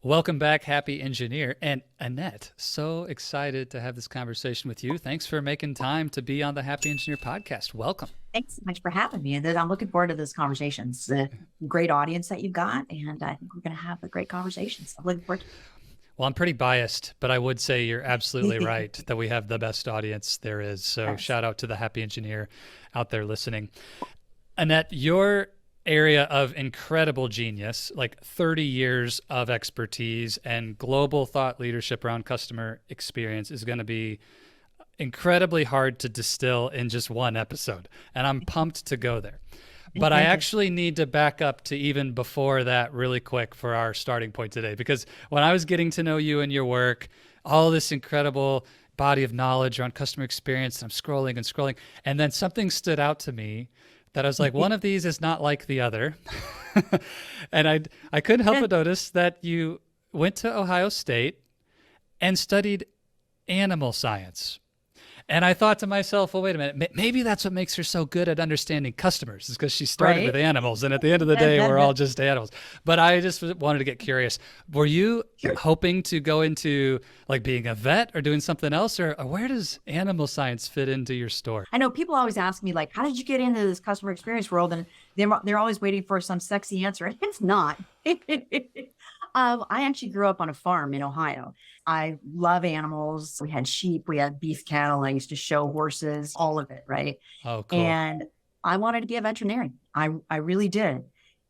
Welcome back, Happy Engineer. And Annette, so excited to have this conversation with you. Thanks for making time to be on the Happy Engineer podcast. Welcome. Thanks so much for having me. And I'm looking forward to this conversation. It's a great audience that you've got, and I think we're going to have a great conversation. So I'm looking forward to Well, I'm pretty biased, but I would say you're absolutely right that we have the best audience there is. So Yes. shout out to the Happy Engineer out there listening. Annette, your area of incredible genius, like 30 years of expertise and global thought leadership around customer experience, is going to be incredibly hard to distill in just one episode. And I'm pumped to go there. But I actually need to back up to even before that really quick for our starting point today, because when I was getting to know you and your work, all this incredible body of knowledge around customer experience, I'm scrolling and scrolling, and then something stood out to me that I was like, one of these is not like the other. And I couldn't help but notice that you went to Ohio State and studied animal science. And I thought to myself, well, wait a minute, maybe that's what makes her so good at understanding customers, is because she started Right. with animals. And at the end of the day, we're all just animals. But I just wanted to get curious. Were you Sure. hoping to go into like being a vet or doing something else? Or where does animal science fit into your story? I know people always ask me, like, how did you get into this customer experience world? And they're always waiting for some sexy answer. And it's not. I actually grew up on a farm in Ohio. I love animals. We had sheep, we had beef cattle. I used to show horses, all of it, right? Oh, cool. And I wanted to be a veterinarian. I really did.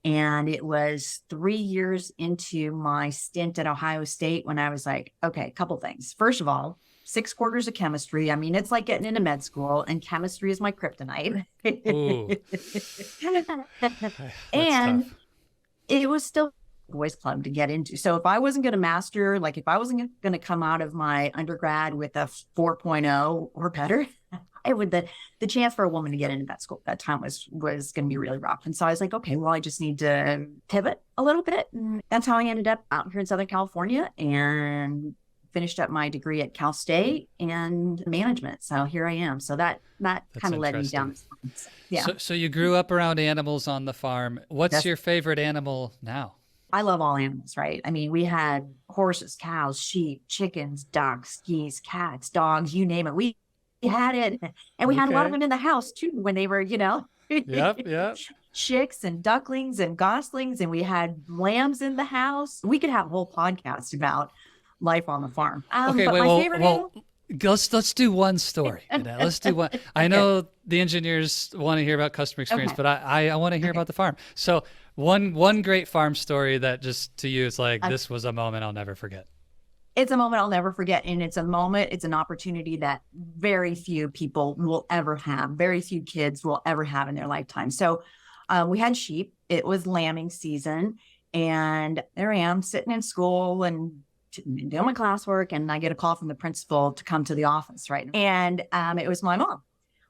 And it was 3 years into my stint at Ohio State when I was like, okay, a couple things. First of all, 6 quarters of chemistry. I mean, it's like getting into med school, and chemistry is my kryptonite. Ooh. That's And tough. it was still a boys club to get into. So if I wasn't going to master, like if I wasn't going to come out of my undergrad with a 4.0 or better, the chance for a woman to get into vet school at that time was going to be really rough. And so I was like, okay, well, I just need to pivot a little bit. And that's how I ended up out here in Southern California and finished up my degree at Cal State and management. So here I am. So that kind of led me down this path. Yeah. So you grew up around animals on the farm. What's That's- your favorite animal now? I love all animals, right? I mean, we had horses, cows, sheep, chickens, ducks, geese, cats, dogs, you name it. We had it. And we had a lot of Okay. them in the house too when they were, Yep. chicks and ducklings and goslings. And we had lambs in the house. We could have a whole podcast about life on the farm. Okay, But wait, my favorite animal, let's do one story. Annette. Let's do one. I know the engineers want to hear about customer experience, Okay. but I want to hear about the farm. So one great farm story that just to you, it's like, this was a moment I'll never forget. it's a moment I'll never forget. And it's an opportunity that very few people will ever have. Very few kids will ever have in their lifetime. So we had sheep. It was lambing season. And there I am sitting in school and doing my classwork. And I get a call from the principal to come to the office, right? And it was my mom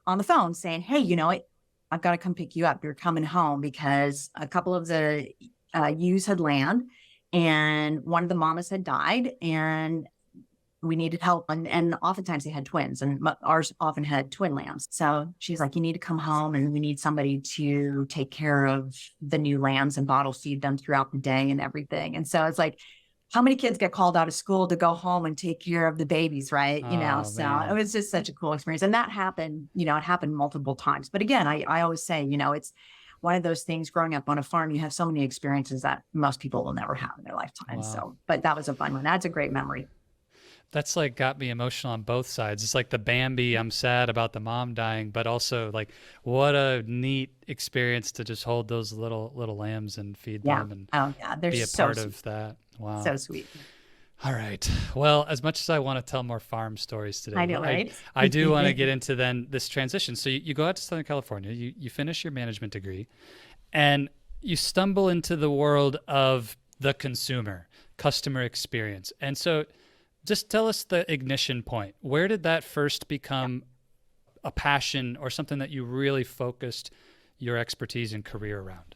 on the phone saying, hey, I've got to come pick you up. You're coming home because a couple of the ewes had land and one of the mamas had died and we needed help. And oftentimes they had twins and ours often had twin lambs. So she's like, you need to come home and we need somebody to take care of the new lambs and bottle feed them throughout the day and everything. And so it's like, how many kids get called out of school to go home and take care of the babies, right? Oh, So man. it was just such a cool experience. And that happened, it happened multiple times. But again, I always say, it's one of those things growing up on a farm, you have so many experiences that most people will never have in their lifetime. Wow. So, but that was a fun one. That's a great memory. That's like got me emotional on both sides. It's like the Bambi, I'm sad about the mom dying, but also like what a neat experience to just hold those little lambs and feed Yeah. them and Oh yeah. They're be a so part sweet. of that. Wow. So sweet. All right. Well, as much as I want to tell more farm stories today, I know, right? I do want to get into then this transition. So you go out to Southern California, you finish your management degree, and you stumble into the world of the consumer, customer experience. And so just tell us the ignition point. Where did that first become a passion or something that you really focused your expertise and career around?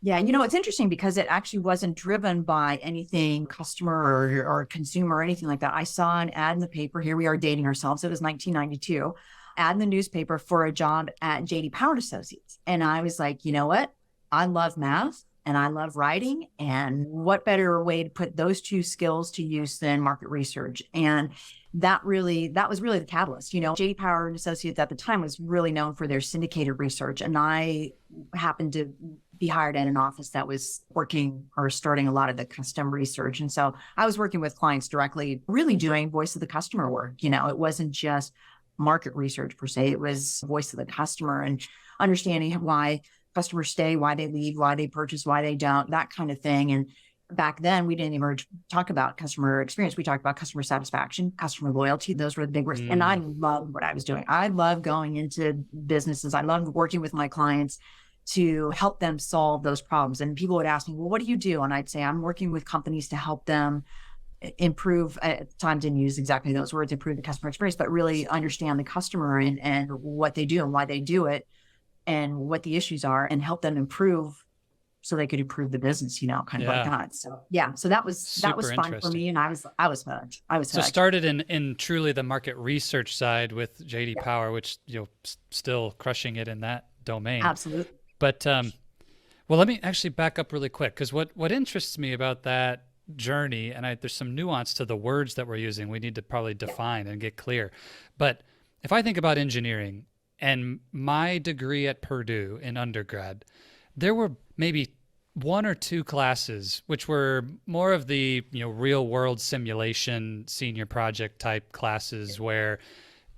Yeah, it's interesting because it actually wasn't driven by anything customer or consumer or anything like that. I saw an ad in the paper. Here we are dating ourselves. It was 1992. Ad in the newspaper for a job at JD Power Associates. And I was like, you know what? I love math. and I love writing. And what better way to put those two skills to use than market research? And that was really the catalyst. JD Power and Associates at the time was really known for their syndicated research. And I happened to be hired at an office that was working or starting a lot of the custom research. And so I was working with clients directly, really doing voice of the customer work. It wasn't just market research per se, it was voice of the customer and understanding why customers stay, why they leave, why they purchase, why they don't, that kind of thing. And back then, we didn't even talk about customer experience. We talked about customer satisfaction, customer loyalty. Those were the big words. And I loved what I was doing. I loved going into businesses. I loved working with my clients to help them solve those problems. And people would ask me, well, what do you do? And I'd say, I'm working with companies to help them improve, at the time didn't use exactly those words, improve the customer experience, but really understand the customer and what they do and why they do it and what the issues are and help them improve so they could improve the business, kind of like that. So that was fun for me. And I was hooked. So started in truly the market research side with JD Power, which, still crushing it in that domain. Absolutely. But, well, let me actually back up really quick. Cause what interests me about that journey, and there's some nuance to the words that we're using, we need to probably define and get clear. But if I think about engineering and my degree at Purdue in undergrad, there were maybe one or two classes which were more of the real world simulation senior project type classes where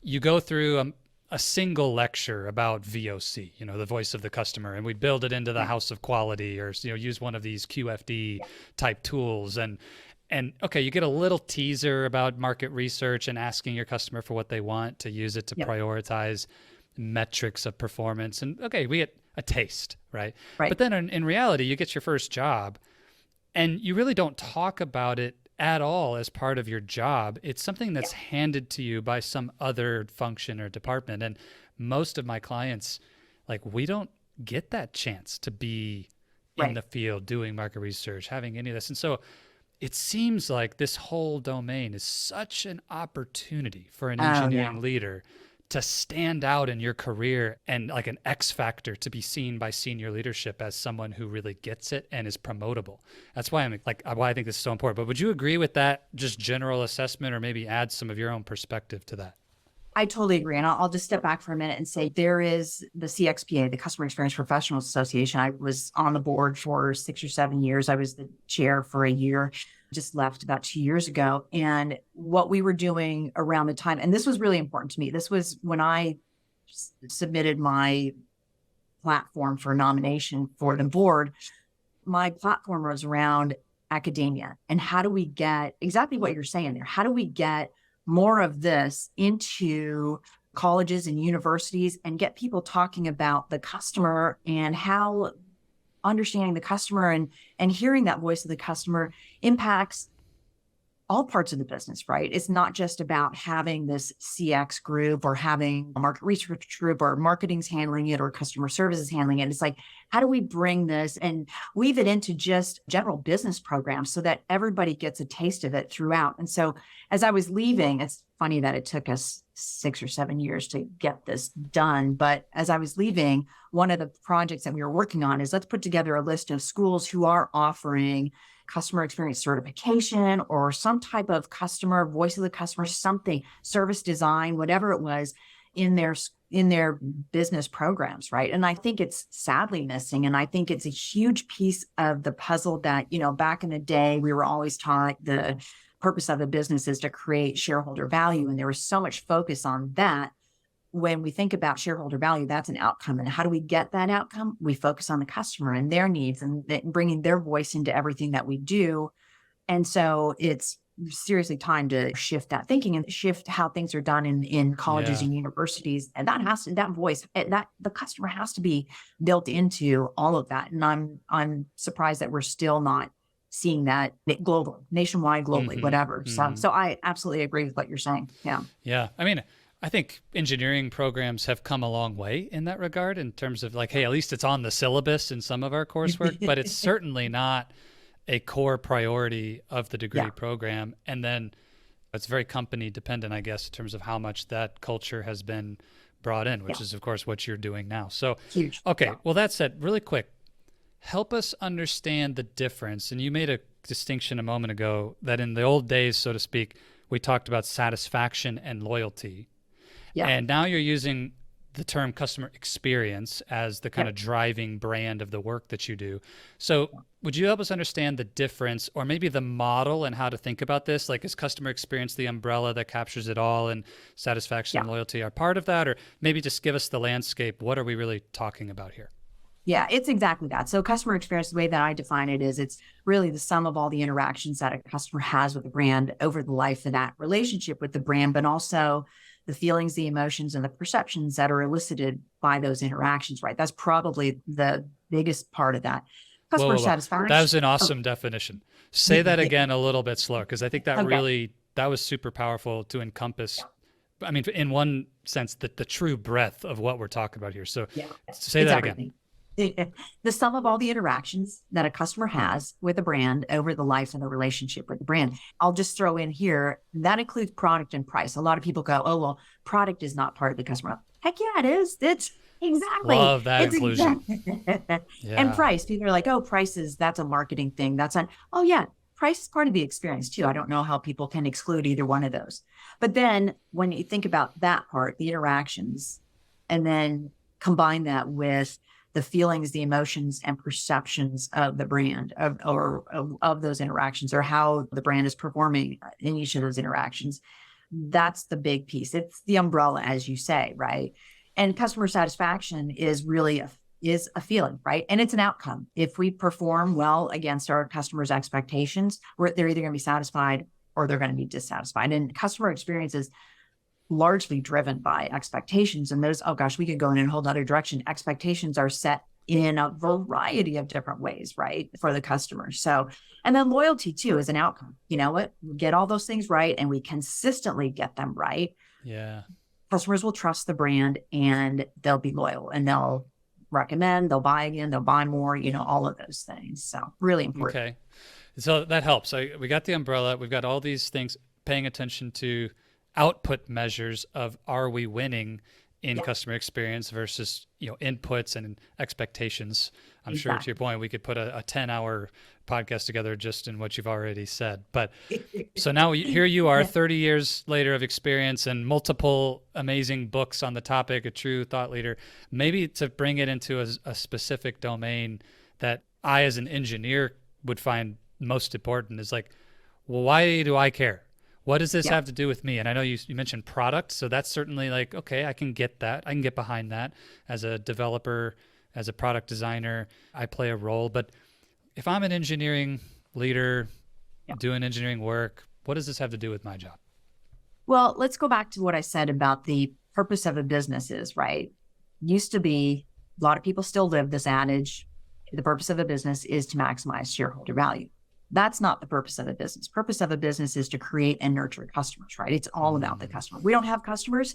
you go through a single lecture about VOC, the voice of the customer, and we build it into the house of quality or use one of these QFD type tools and okay, you get a little teaser about market research and asking your customer for what they want to use it to prioritize metrics of performance. And okay, we get a taste, right? But then in reality, you get your first job and you really don't talk about it at all as part of your job. It's something that's handed to you by some other function or department. And most of my clients, we don't get that chance to be in the field doing market research, having any of this. And so it seems like this whole domain is such an opportunity for an engineering leader to stand out in your career and like an X factor to be seen by senior leadership as someone who really gets it and is promotable. That's why why I think this is so important. But would you agree with that just general assessment or maybe add some of your own perspective to that? I totally agree. And I'll just step back for a minute and say there is the CXPA, the Customer Experience Professionals Association. I was on the board for 6 or 7 years. I was the chair for a year, just left about 2 years ago. And what we were doing around the time, and this was really important to me. This was when I submitted my platform for nomination for the board. My platform was around academia and how do we get exactly what you're saying there? How do we get more of this into colleges and universities and get people talking about the customer and how understanding the customer and hearing that voice of the customer impacts all parts of the business, right? It's not just about having this CX group or having a market research group or marketing's handling it or customer service is handling it. It's like, how do we bring this and weave it into just general business programs so that everybody gets a taste of it throughout? And so as I was leaving, it's funny that it took us 6 or 7 years to get this done. But as I was leaving, one of the projects that we were working on is let's put together a list of schools who are offering customer experience certification or some type of customer voice of the customer, something, service design, whatever it was in their business programs, right? And I think it's sadly missing. And I think it's a huge piece of the puzzle that, back in the day, we were always taught the purpose of a business is to create shareholder value. And there was so much focus on that. When we think about shareholder value, that's an outcome. And how do we get that outcome? We focus on the customer and their needs and bringing their voice into everything that we do. And so it's seriously time to shift that thinking and shift how things are done in colleges and universities. And that voice, that the customer has to be built into all of that. And I'm surprised that we're still not seeing that globally, nationwide, globally, whatever. So I absolutely agree with what you're saying. Yeah. Yeah. I mean, I think engineering programs have come a long way in that regard in terms of like, hey, at least it's on the syllabus in some of our coursework, but it's certainly not a core priority of the degree program. And then it's very company dependent, I guess, in terms of how much that culture has been brought in, which is, of course, what you're doing now. So, huge. Okay. Well, that said, really quick, help us understand the difference. And you made a distinction a moment ago that in the old days, so to speak, we talked about satisfaction and loyalty. Yeah. And now you're using the term customer experience as the kind Yeah. of driving brand of the work that you do. So would you help us understand the difference, or maybe the model, and how to think about this? Like, is customer experience the umbrella that captures it all, and satisfaction and Yeah. loyalty are part of that? Or maybe just give us the landscape. What are we really talking about here? Yeah, it's exactly that. So customer experience, the way that I define it is it's really the sum of all the interactions that a customer has with the brand over the life of that relationship with the brand, but also the feelings, the emotions, and the perceptions that are elicited by those interactions, right? That's probably the biggest part of that. Whoa, Customer whoa, whoa. That satisfaction. was an Oh, awesome definition. Say that again a little bit slower, because I think that okay. really, that was super powerful to encompass, I mean, in one sense, the true breadth of what we're talking about here. So Yeah, say it's that again. everything. The sum of all the interactions that a customer has with a brand over the life of the relationship with the brand. I'll just throw in here that includes product and price. A lot of people go, "Oh, well, product is not part of the customer." Heck yeah, it is. It's exactly. Love that It's inclusion. exactly. And Yeah. price. People are like, "Oh, prices. That's a marketing thing. That's on." Oh yeah, price is part of the experience too. I don't know how people can exclude either one of those. But then when you think about that part, the interactions, and then combine that with the feelings, the emotions, and perceptions of the brand of those interactions, or how the brand is performing in each of those interactions. That's the big piece. It's the umbrella, as you say, right? And customer satisfaction is really is a feeling, right? And it's an outcome. If we perform well against our customers' expectations, they're either going to be satisfied or they're going to be dissatisfied. And customer experience is largely driven by expectations. And those, oh gosh, we could go in a whole other direction. Expectations are set in a variety of different ways, right, for the customer. So, and then loyalty too is an outcome. You know what? We get all those things right and we consistently get them right. Yeah. Customers will trust the brand and they'll be loyal and they'll recommend, they'll buy again, they'll buy more, all of those things. So, really important. Okay. So that helps. We got the umbrella. We've got all these things, paying attention to output measures of, are we winning in customer experience versus, inputs and expectations. I'm sure, to your point, we could put a 10-hour podcast together just in what you've already said. But so now here you are, 30 years later of experience and multiple amazing books on the topic, a true thought leader. Maybe to bring it into a specific domain that I, as an engineer, would find most important is like, well, why do I care? What does this have to do with me? And I know you mentioned product, so that's certainly like, okay, I can get that. I can get behind that. As a developer, as a product designer, I play a role. But if I'm an engineering leader doing engineering work, what does this have to do with my job? Well, let's go back to what I said about the purpose of a business is, right? Used to be, a lot of people still live this adage, the purpose of a business is to maximize shareholder value. That's not the purpose of a business. Purpose of a business is to create and nurture customers, right? It's all about the customer. We don't have customers.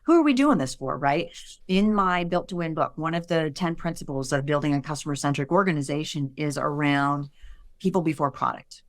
Who are we doing this for, right? In my Built to Win book, one of the 10 principles of building a customer-centric organization is around people before product.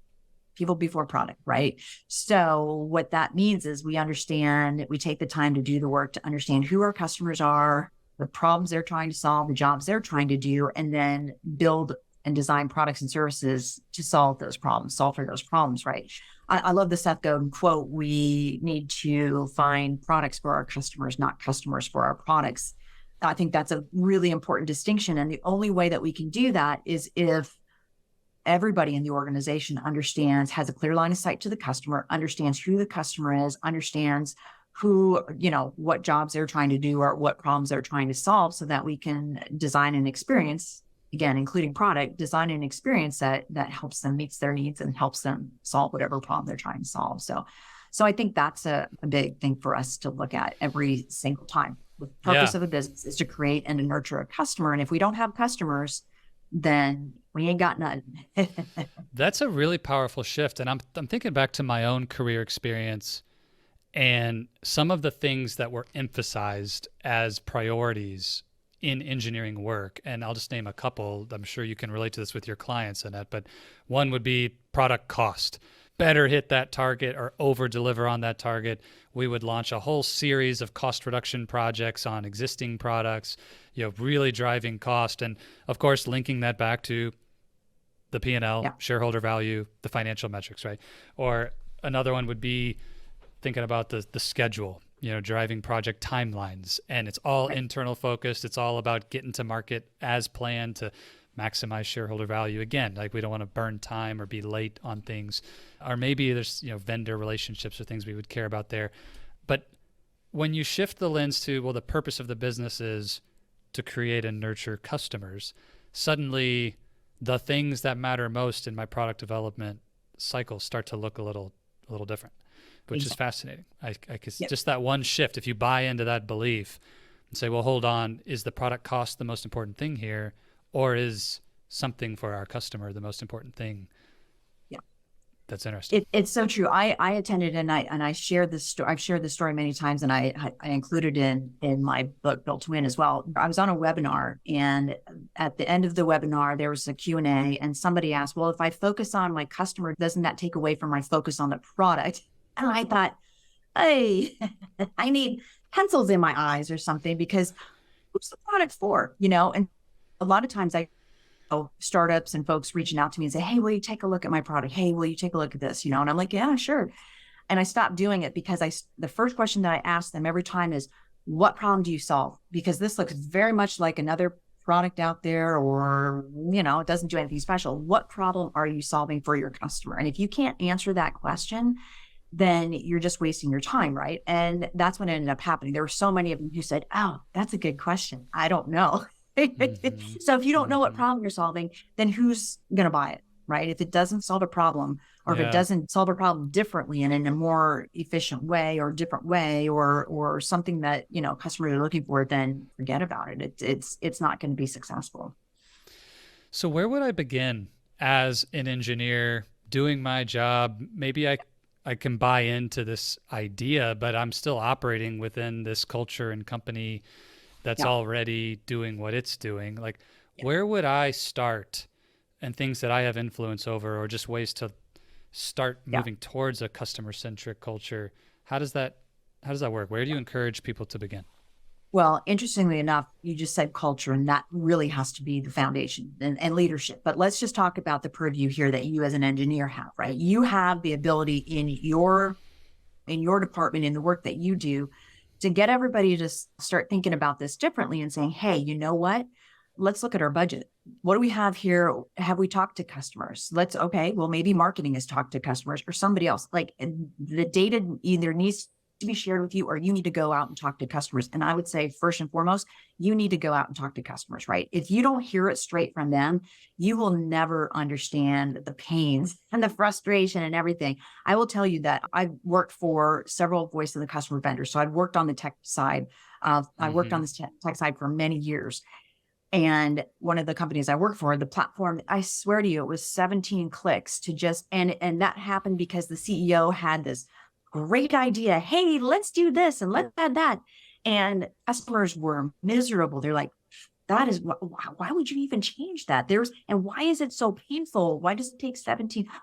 People before product, right? So what that means is we take the time to do the work to understand who our customers are, the problems they're trying to solve, the jobs they're trying to do, and then build and design products and services to solve for those problems, right? I love the Seth Godin quote, we need to find products for our customers, not customers for our products. I think that's a really important distinction. And the only way that we can do that is if everybody in the organization has a clear line of sight to the customer, understands who the customer is, understands what jobs they're trying to do or what problems they're trying to solve, so that we can design an experience, again, including product, design an experience that helps them, meets their needs and helps them solve whatever problem they're trying to solve. So I think that's a big thing for us to look at every single time. The purpose of a business is to create and to nurture a customer. And if we don't have customers, then we ain't got none. That's a really powerful shift. And I'm thinking back to my own career experience and some of the things that were emphasized as priorities in engineering work. And I'll just name a couple. I'm sure you can relate to this with your clients, Annette, but one would be product cost. better hit that target or over deliver on that target. We would launch a whole series of cost reduction projects on existing products, really driving cost. And of course, linking that back to the P&L, Yeah. shareholder value, the financial metrics, right? Or another one would be thinking about the schedule, driving project timelines. And it's all Right. internal focused. It's all about getting to market as planned to maximize shareholder value. Again, like we don't want to burn time or be late on things. Or maybe there's, vendor relationships or things we would care about there. But when you shift the lens to, well, the purpose of the business is to create and nurture customers, suddenly the things that matter most in my product development cycle start to look a little different, which is fascinating. I Yep. just that one shift, if you buy into that belief and say, well, hold on, is the product cost the most important thing here? Or is something for our customer the most important thing? Yeah. That's interesting. It's so true. I attended and I shared this story. I've shared this story many times, and I included in my book Built to Win as well. I was on a webinar, and at the end of the webinar there was a Q&A, and somebody asked, well, if I focus on my customer, doesn't that take away from my focus on the product? And I thought, hey, I need pencils in my eyes or something, because who's the product for? And a lot of times startups and folks reaching out to me and say, hey, will you take a look at my product? Hey, will you take a look at this? And I'm like, yeah, sure. And I stopped doing it because the first question that I ask them every time is, what problem do you solve? Because this looks very much like another product out there, or, it doesn't do anything special. What problem are you solving for your customer? And if you can't answer that question, then you're just wasting your time, right? And that's what ended up happening. There were so many of them who said, oh, that's a good question. I don't know. Mm-hmm. So if you don't know what Mm-hmm. problem you're solving, then who's going to buy it, right? If it doesn't solve a problem, or if it Yeah. doesn't solve a problem differently and in a more efficient way or different way, or something that, customers are looking for, then forget about it. It's not going to be successful. So where would I begin as an engineer doing my job? Maybe I can buy into this idea, but I'm still operating within this culture and company that's Yeah. already doing what it's doing. Like, Yeah. where would I start, and things that I have influence over, or just ways to start Yeah. moving towards a customer-centric culture? How does that work? Where do you encourage people to begin? Well, interestingly enough, you just said culture, and that really has to be the foundation and leadership. But let's just talk about the purview here that you as an engineer have, right? You have the ability in your department, in the work that you do, to get everybody to start thinking about this differently and saying, hey, you know what? Let's look at our budget. What do we have here? Have we talked to customers? Okay, well, maybe marketing has talked to customers, or somebody else. Like, the data either needs to be shared with you, or you need to go out and talk to customers. And I would say, first and foremost, you need to go out and talk to customers, right? If you don't hear it straight from them, you will never understand the pains and the frustration and everything. I will tell you that I've worked for several voice of the customer vendors. So I've worked on the tech side. I worked on the tech side for many years. And one of the companies I work for, the platform, I swear to you, it was 17 clicks to just, and that happened because the CEO had this great idea. Hey, let's do this and let's add that. And customers were miserable. They're like, that is, why would you even change that? And why is it so painful? Why does it take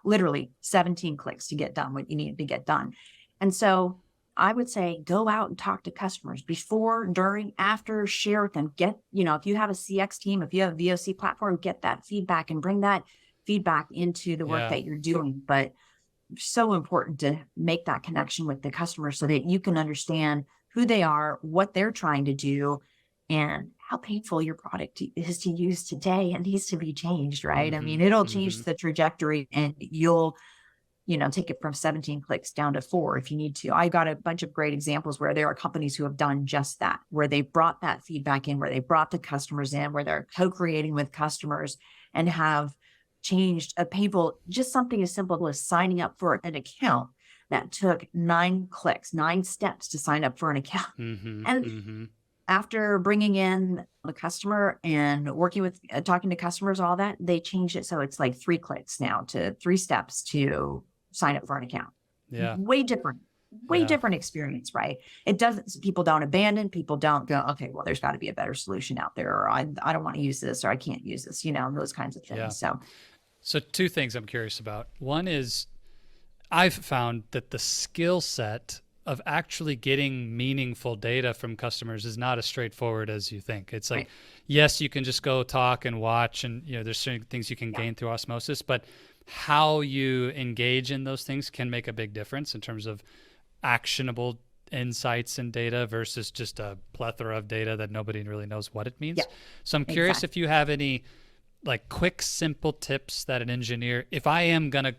literally 17 clicks to get done what you need to get done? And so I would say, go out and talk to customers before, during, after, share with them. Get, if you have a CX team, if you have a VOC platform, get that feedback and bring that feedback into the work that you're doing. But so important to make that connection with the customer so that you can understand who they are, what they're trying to do, and how painful your product is to use today and needs to be changed, right? I mean, it'll change the trajectory, and you'll, take it from 17 clicks down to 4 if you need to. I got a bunch of great examples where there are companies who have done just that, where they brought that feedback in, where they brought the customers in, where they're co-creating with customers and have changed a painful, just something as simple as signing up for an account that took 9 clicks, 9 steps to sign up for an account. And after bringing in the customer and working with, talking to customers, all that, they changed it. So it's like 3 clicks now to 3 steps to sign up for an account. Yeah. Way different experience, right? People don't abandon, people don't go, okay, well, there's got to be a better solution out there, or I don't want to use this, or I can't use this, those kinds of things. Yeah. So 2 things I'm curious about. One is, I've found that the skill set of actually getting meaningful data from customers is not as straightforward as you think. It's like, Right. yes, you can just go talk and watch, and there's certain things you can Yeah. gain through osmosis, but how you engage in those things can make a big difference in terms of actionable insights and data versus just a plethora of data that nobody really knows what it Yeah. means. So I'm curious Exactly. if you have any like quick, simple tips that an engineer, if I am going to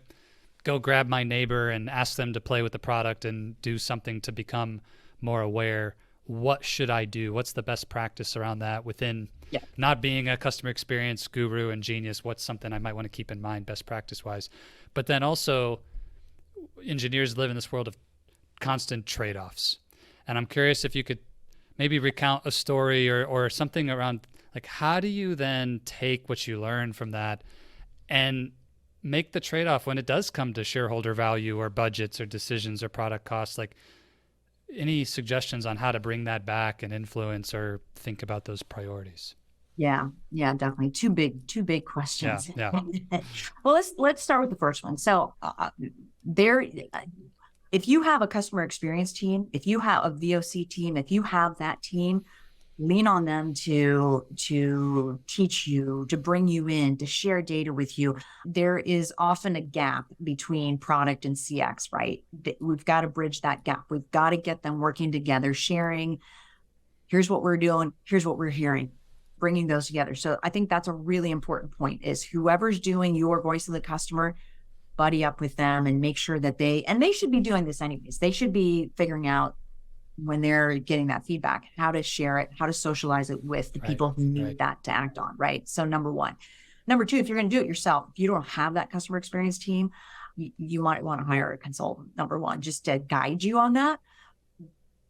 go grab my neighbor and ask them to play with the product and do something to become more aware, what should I do? What's the best practice around that within Yeah. not being a customer experience guru and genius? What's something I might want to keep in mind best practice wise? But then also, engineers live in this world of constant trade-offs. And I'm curious if you could maybe recount a story or something around like, how do you then take what you learn from that and make the trade-off when it does come to shareholder value or budgets or decisions or product costs? Like, any suggestions on how to bring that back and influence or think about those priorities? Yeah. Yeah, definitely. Two big Yeah, questions. yeah. Well, let's start with the first one. So there, if you have a customer experience team, if you have a VOC team, if you have that team, lean on them to teach you, to bring you in, to share data with you. There is often a gap between product and CX, right? We've got to bridge that gap. We've got to get them working together, sharing, here's what we're doing, here's what we're hearing, bringing those together. So I think that's a really important point, is whoever's doing your voice of the customer, buddy up with them and make sure that they should be doing this anyways. They should be figuring out, when they're getting that feedback, how to share it, how to socialize it with the Right, people who need right. that to act on, right? So number one. Number two, if you're going to do it yourself, if you don't have that customer experience team, you might want to hire a consultant, number one, just to guide you on that.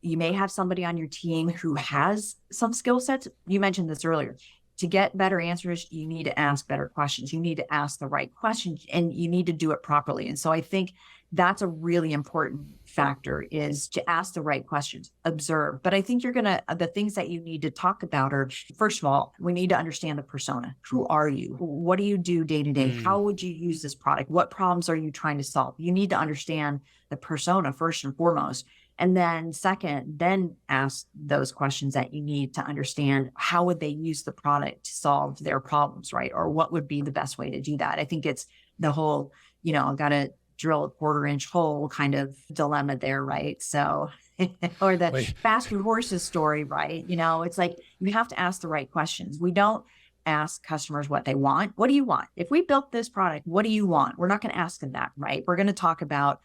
You may have somebody on your team who has some skill sets. You mentioned this earlier. To get better answers, you need to ask better questions. You need to ask the right questions, and you need to do it properly. And so I think that's a really important factor, is to ask the right questions, observe. But I think the things that you need to talk about are, first of all, we need to understand the persona. Who are you? What do you do day to day? How would you use this product? What problems are you trying to solve? You need to understand the persona first and foremost. And then second, then ask those questions that you need to understand, how would they use the product to solve their problems, right? Or what would be the best way to do that? I think it's the whole, I've got to drill a 1/4-inch hole kind of dilemma there, right? So, or the Wait. faster horses story, right? It's like, you have to ask the right questions. We don't ask customers what they want. What do you want? If we built this product, what do you want? We're not going to ask them that, right? We're going to talk about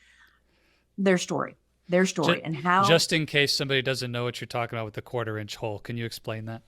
their story and how. Just in case somebody doesn't know what you're talking about with the 1/4-inch hole, can you explain that?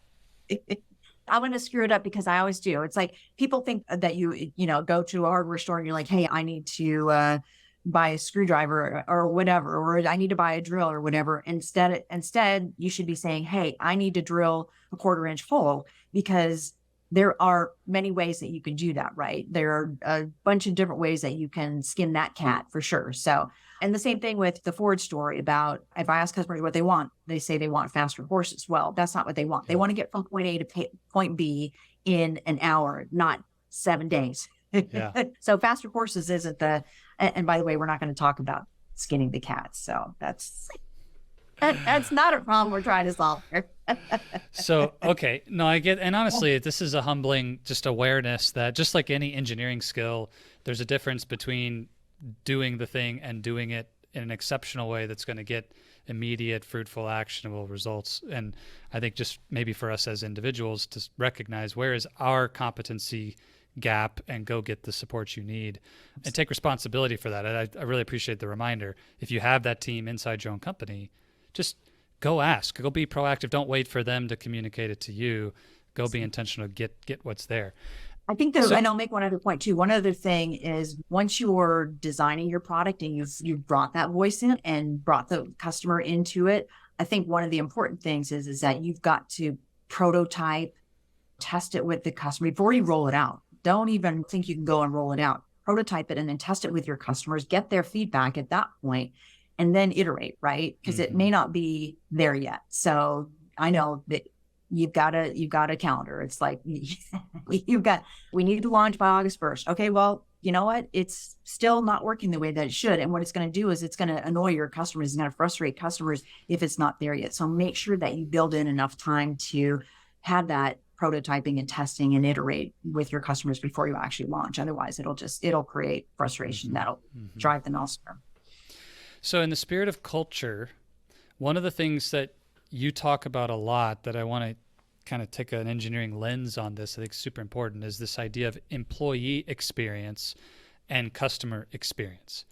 I'm going to screw it up because I always do. It's like, people think that you go to a hardware store and you're like, hey, I need to buy a screwdriver or whatever, or I need to buy a drill or whatever. Instead, you should be saying, hey, I need to drill a 1/4-inch hole, because there are many ways that you can do that, right? There are a bunch of different ways that you can skin that cat, for sure. So, and the same thing with the Ford story about, if I ask customers what they want, they say they want faster horses. Well, that's not what they want. They want to get from point A to point B in an hour, not 7 days. Yeah. So faster horses isn't and by the way, we're not going to talk about skinning the cat. So that's not a problem we're trying to solve here. So, okay. No, I get, and honestly, this is a humbling just awareness that, just like any engineering skill, there's a difference between doing the thing and doing it in an exceptional way that's going to get immediate, fruitful, actionable results. And I think just maybe for us as individuals to recognize, where is our competency gap, and go get the support you need and take responsibility for that. And I really appreciate the reminder. If you have that team inside your own company, just go ask, go be proactive. Don't wait for them to communicate it to you. Go be intentional, get what's there. I think and I'll make one other point too. One other thing is, once you're designing your product and you've brought that voice in and brought the customer into it, I think one of the important things is that you've got to prototype, test it with the customer before you roll it out. Don't even think you can go and roll it out. Prototype it and then test it with your customers, get their feedback at that point, and then iterate, right? Because it may not be there yet. So I know that you've got a calendar. It's like, we need to launch by August 1st. Okay, well, you know what, it's still not working the way that it should. And what it's going to do is it's going to annoy your customers, it's going to frustrate customers if it's not there yet. So make sure that you build in enough time to have that prototyping and testing and iterate with your customers before you actually launch. Otherwise, it'll create frustration that'll drive them elsewhere. So in the spirit of culture, one of the things that you talk about a lot that I want to kind of take an engineering lens on this, I think is super important, is this idea of employee experience and customer experience.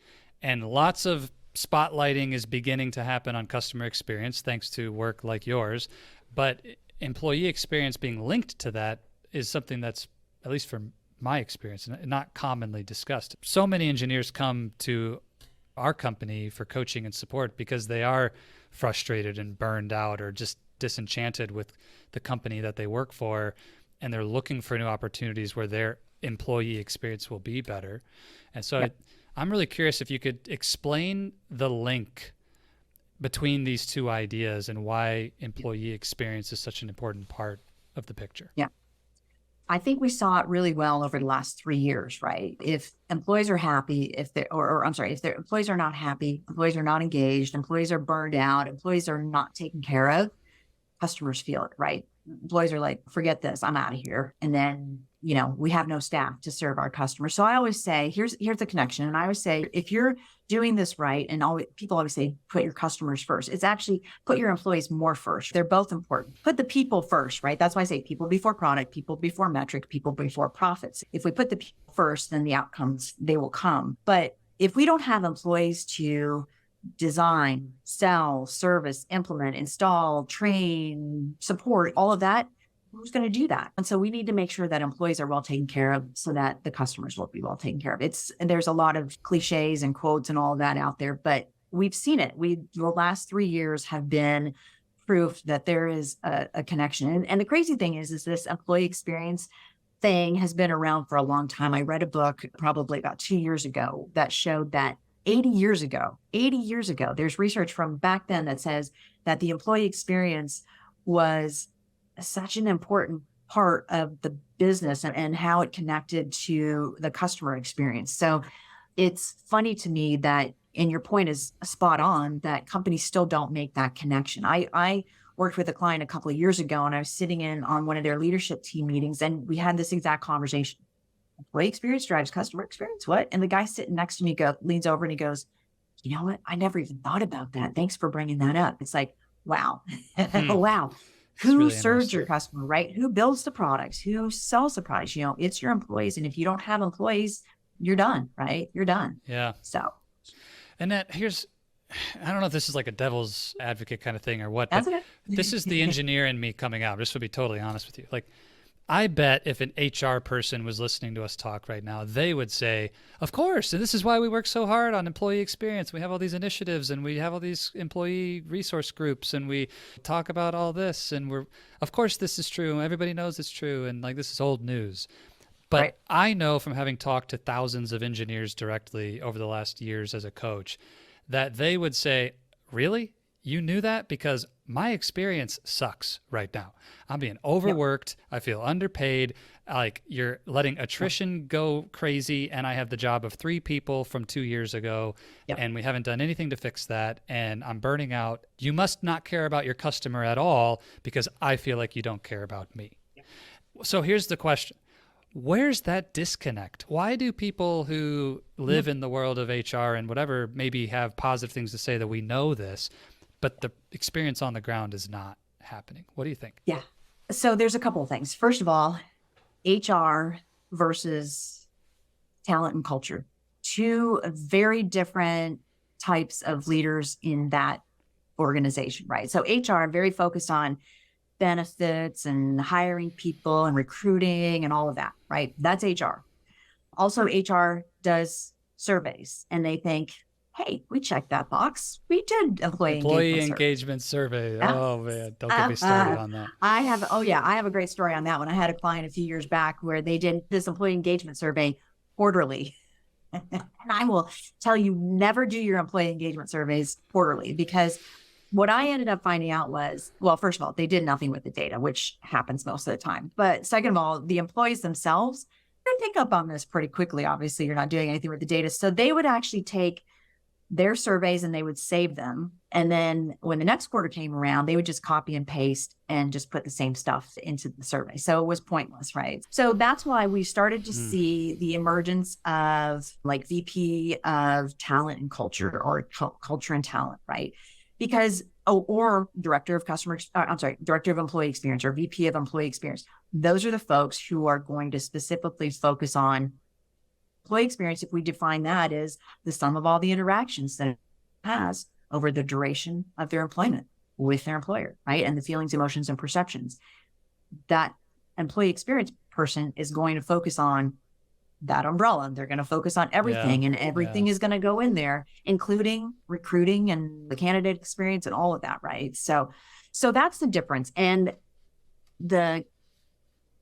And lots of spotlighting is beginning to happen on customer experience thanks to work like yours. But employee experience being linked to that is something that's, at least from my experience, not commonly discussed. So many engineers come to our company for coaching and support because they are frustrated and burned out or just disenchanted with the company that they work for, and they're looking for new opportunities where their employee experience will be better. And so I'm really curious if you could explain the link between these two ideas and why employee experience is such an important part of the picture. Yeah. I think we saw it really well over the last 3 years, right? If employees are happy, if their employees are not happy, employees are not engaged, employees are burned out, employees are not taken care of, customers feel it, right? Employees are like, forget this, I'm out of here. And then, we have no staff to serve our customers. So I always say, here's the connection. And I always say, if you're doing this right, and people always say, put your customers first. It's actually put your employees more first. They're both important. Put the people first, right? That's why I say people before product, people before metric, people before profits. If we put the people first, then the outcomes, they will come. But if we don't have employees to design, sell, service, implement, install, train, support, all of that, who's going to do that? And so we need to make sure that employees are well taken care of so that the customers will be well taken care of. There's a lot of cliches and quotes and all of that out there, but we've seen it. The last 3 years have been proof that there is a connection. And the crazy thing is this employee experience thing has been around for a long time. I read a book probably about 2 years ago that showed that 80 years ago, there's research from back then that says that the employee experience was such an important part of the business and how it connected to the customer experience. So it's funny to me that, and your point is spot on, that companies still don't make that connection. I worked with a client a couple of years ago, and I was sitting in on one of their leadership team meetings, and we had this exact conversation. Employee experience drives customer experience. What? And the guy sitting next to me leans over and he goes, you know what? I never even thought about that. Thanks for bringing that up. It's like, wow. Wow. Who really serves your customer, right? Who builds the products? Who sells the products? It's your employees. And if you don't have employees, you're done, right? You're done. Yeah. So. And I don't know if this is like a devil's advocate kind of thing or what, That's but okay. This is the engineer in me coming out, just to be totally honest with you. Like, I bet if an HR person was listening to us talk right now, they would say, of course, and this is why we work so hard on employee experience. We have all these initiatives and we have all these employee resource groups and we talk about all this. And of course, this is true. Everybody knows it's true. And like, this is old news. But right. I know from having talked to thousands of engineers directly over the last years as a coach, that they would say, really? You knew that? Because my experience sucks right now. I'm being overworked. Yep. I feel underpaid. Like, you're letting attrition go crazy. And I have the job of 3 people from 2 years ago. Yep. And we haven't done anything to fix that. And I'm burning out. You must not care about your customer at all because I feel like you don't care about me. Yep. So here's the question. Where's that disconnect? Why do people who live in the world of HR and whatever maybe have positive things to say that we know this, but the experience on the ground is not happening? What do you think? Yeah. So there's a couple of things. First of all, HR versus talent and culture. 2 very different types of leaders in that organization, right? So HR, very focused on benefits and hiring people and recruiting and all of that, right? That's HR. Also, HR does surveys and they think, hey, we checked that box. We did employee engagement survey. Oh man, don't get me started on that. I have a great story on that one. I had a client a few years back where they did this employee engagement survey quarterly. And I will tell you, never do your employee engagement surveys quarterly, because what I ended up finding out was, well, first of all, they did nothing with the data, which happens most of the time. But second of all, the employees themselves, they're would pick up on this pretty quickly. Obviously, you're not doing anything with the data. So they would actually take their surveys and they would save them. And then when the next quarter came around, they would just copy and paste and just put the same stuff into the survey. So it was pointless, right? So that's why we started to see the emergence of like VP of talent and culture, or culture and talent, right? Because, or director of director of employee experience, or VP of employee experience. Those are the folks who are going to specifically focus on employee experience. If we define that as the sum of all the interactions that it has over the duration of their employment with their employer, right? And the feelings, emotions, and perceptions. That employee experience person is going to focus on that umbrella. They're going to focus on everything, and everything is going to go in there, including recruiting and the candidate experience and all of that, right? So that's the difference. And the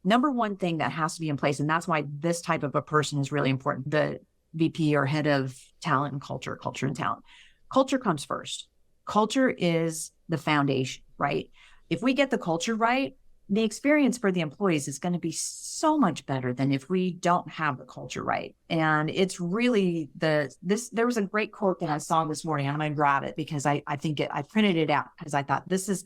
number one thing that has to be in place, and that's why this type of a person is really important, the VP or head of talent and culture and talent. Culture comes first. Culture is the foundation, right? If we get the culture right, the experience for the employees is going to be so much better than if we don't have the culture right. And it's really there was a great quote that I saw this morning. I'm going to grab it because I printed it out because I thought this is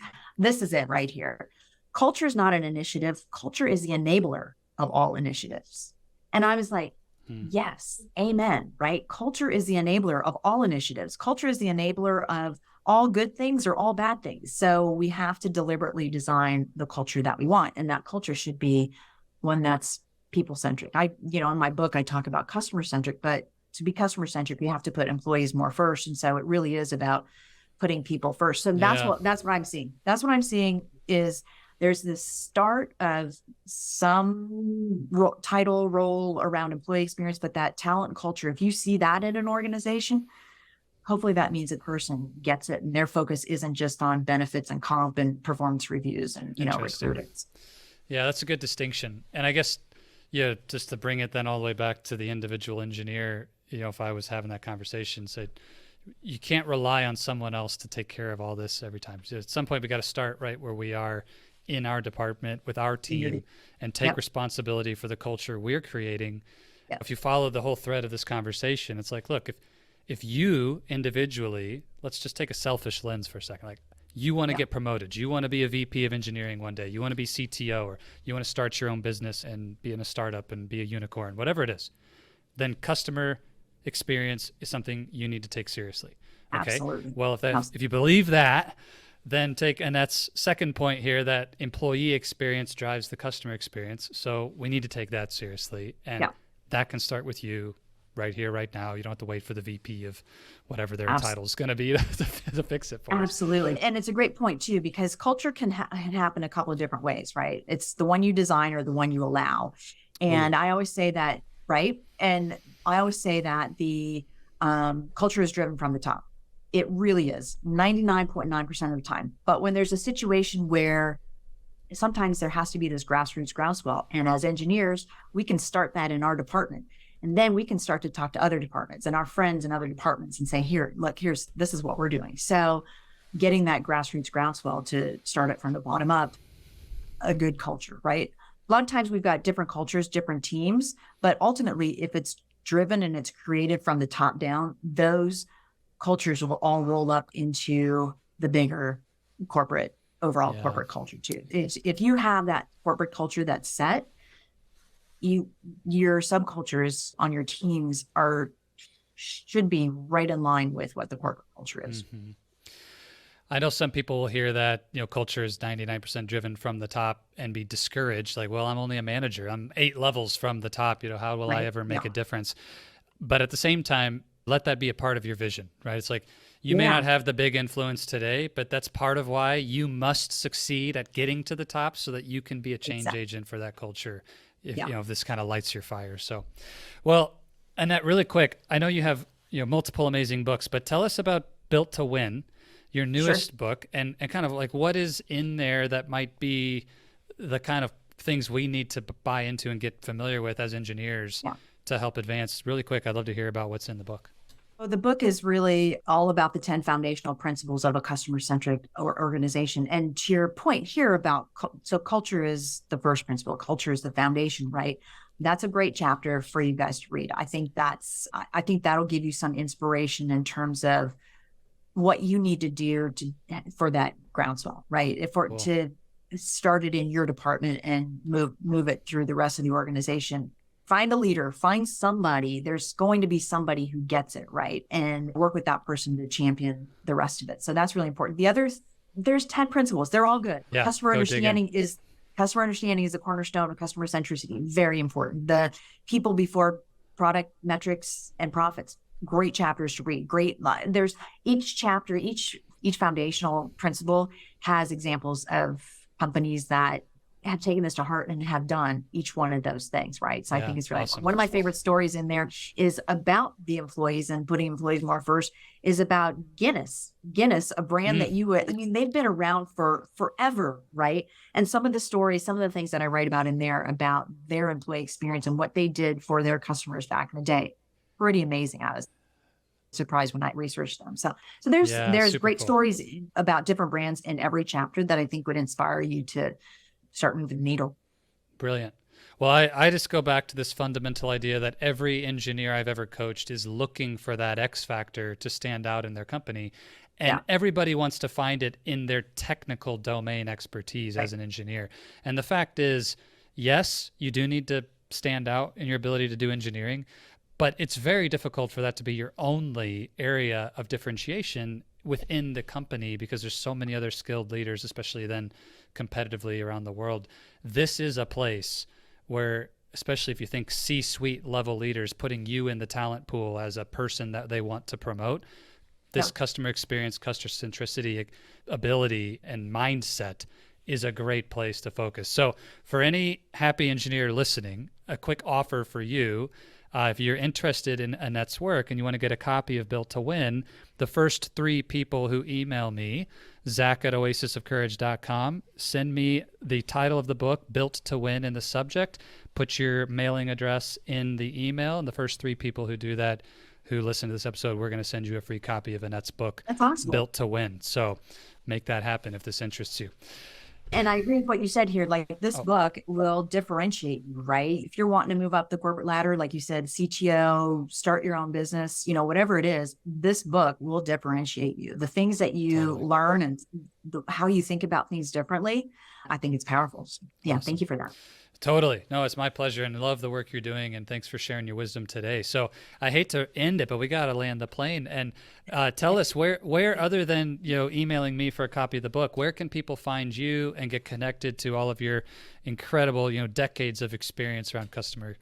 it right here. Culture is not an initiative. Culture is the enabler of all initiatives. And I was like, yes, amen, right? Culture is the enabler of all initiatives. Culture is the enabler of all good things or all bad things. So we have to deliberately design the culture that we want. And that culture should be one that's people-centric. In my book, I talk about customer-centric, but to be customer-centric, we have to put employees more first. And so it really is about putting people first. So that's what I'm seeing. That's what I'm seeing is there's this start of some title role around employee experience, but that talent and culture, if you see that in an organization, hopefully that means a person gets it and their focus isn't just on benefits and comp and performance reviews and, recruiting. Yeah, that's a good distinction. And I guess, just to bring it then all the way back to the individual engineer, if I was having that conversation, said, you can't rely on someone else to take care of all this every time. So at some point, we got to start right where we are in our department with our team and take responsibility for the culture we're creating. If you follow the whole thread of this conversation, it's like, look, if you individually, let's just take a selfish lens for a second. Like you want to get promoted. You want to be a VP of engineering one day. You want to be CTO, or you want to start your own business and be in a startup and be a unicorn, whatever it is. Then customer experience is something you need to take seriously. Okay. Absolutely. Well, if you believe that, then take Annette's second point here, that employee experience drives the customer experience. So we need to take that seriously. And that can start with you right here, right now. You don't have to wait for the VP of whatever their title is going to be to fix it for us. Absolutely. And it's a great point too, because culture can happen a couple of different ways, right? It's the one you design or the one you allow. And I always say that, right? And I always say that the culture is driven from the top. It really is 99.9% of the time. But when there's a situation where sometimes there has to be this grassroots groundswell, and as engineers, we can start that in our department. And then we can start to talk to other departments and our friends in other departments and say, this is what we're doing. So getting that grassroots groundswell to start it from the bottom up, a good culture, right? A lot of times we've got different cultures, different teams, but ultimately if it's driven and it's created from the top down, those cultures will all roll up into the bigger overall corporate culture too. If you have that corporate culture that's set, your subcultures on your teams should be right in line with what the corporate culture is. Mm-hmm. I know some people will hear that, culture is 99% driven from the top and be discouraged. Like, well, I'm only a manager. I'm 8 levels from the top. How will I ever make a difference? But at the same time, let that be a part of your vision, right? It's like, you may not have the big influence today, but that's part of why you must succeed at getting to the top so that you can be a change agent for that culture. If this kind of lights your fire. So, well, Annette, really quick, I know you have multiple amazing books, but tell us about Built to Win, your newest book, and kind of like what is in there that might be the kind of things we need to buy into and get familiar with as engineers to help advance. Really quick, I'd love to hear about what's in the book. Well, the book is really all about the 10 foundational principles of a customer-centric organization. And to your point here about, so culture is the first principle, culture is the foundation, right? That's a great chapter for you guys to read. I think that'll give you some inspiration in terms of what you need to do for that groundswell, right? If for Cool. to start it in your department and move it through the rest of the organization. Find a leader, find somebody. There's going to be somebody who gets it, right? And work with that person to champion the rest of it. So that's really important. The others, there's 10 principles. They're all good. Yeah, Customer understanding is the cornerstone of customer centricity. Very important. The people before product, metrics, and profits. Great chapters to read. There's each chapter, each foundational principle has examples of companies that have taken this to heart and have done each one of those things, right? So I think it's really awesome. One of my favorite stories in there is about the employees and putting employees more first, is about Guinness, a brand that they've been around for forever, right? And some of the stories, some of the things that I write about in there about their employee experience and what they did for their customers back in the day, pretty amazing. I was surprised when I researched them. So there's great stories about different brands in every chapter that I think would inspire you to start moving the needle. Brilliant. Well, I just go back to this fundamental idea that every engineer I've ever coached is looking for that X factor to stand out in their company. And everybody wants to find it in their technical domain expertise as an engineer. And the fact is, yes, you do need to stand out in your ability to do engineering, but it's very difficult for that to be your only area of differentiation within the company because there's so many other skilled leaders, especially then competitively around the world. This is a place where, especially if you think C-suite level leaders, putting you in the talent pool as a person that they want to promote, this customer experience, customer centricity ability and mindset is a great place to focus. So for any happy engineer listening, a quick offer for you. If you're interested in Annette's work and you want to get a copy of Built to Win, the first 3 people who email me, Zach@oasisofcourage.com, send me the title of the book, Built to Win, in the subject, put your mailing address in the email, and the first 3 people who do that, who listen to this episode, we're going to send you a free copy of Annette's book, That's awesome. Built to Win. So make that happen if this interests you. And I agree with what you said here. Like this book will differentiate you, right? If you're wanting to move up the corporate ladder, like you said, CTO, start your own business, whatever it is, this book will differentiate you. The things that you learn and how you think about things differently, I think it's powerful. So, awesome. Thank you for that. Totally. No, it's my pleasure, and I love the work you're doing, and thanks for sharing your wisdom today. So I hate to end it, but we got to land the plane. And tell us where other than emailing me for a copy of the book, where can people find you and get connected to all of your incredible decades of experience around customer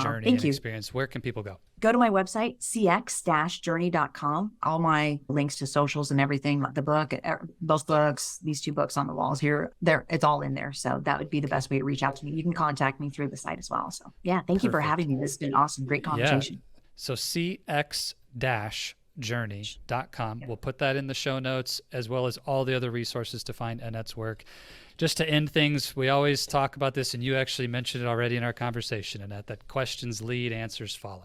journey and experience? Where can people go? Go to my website, cx-journey.com. All my links to socials and everything, the book, both books, these 2 books on the walls here, it's all in there. So that would be the best way to reach out to me. You can contact me through the site as well. So thank you for having me. This has been awesome. Great conversation. So cx-journey.com. We'll put that in the show notes, as well as all the other resources to find Annette's work. Just to end things, we always talk about this, and you actually mentioned it already in our conversation, Annette, that questions lead, answers follow.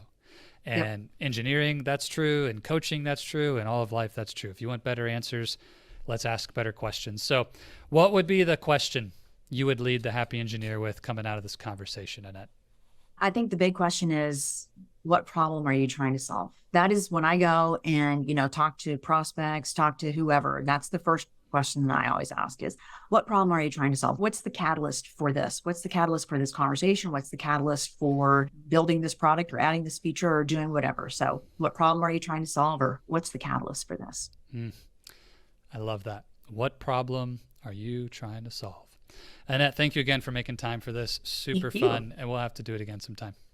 And engineering, that's true. And coaching, that's true. And all of life, that's true. If you want better answers, let's ask better questions. So what would be the question you would lead the happy engineer with coming out of this conversation, Annette? I think the big question is, what problem are you trying to solve? That is when I go and, talk to prospects, talk to whoever. That's the first question that I always ask is, what problem are you trying to solve? What's the catalyst for this? What's the catalyst for this conversation? What's the catalyst for building this product or adding this feature or doing whatever? So what problem are you trying to solve, or what's the catalyst for this? I love that. What problem are you trying to solve? Annette, thank you again for making time for this. Super fun, and we'll have to do it again sometime.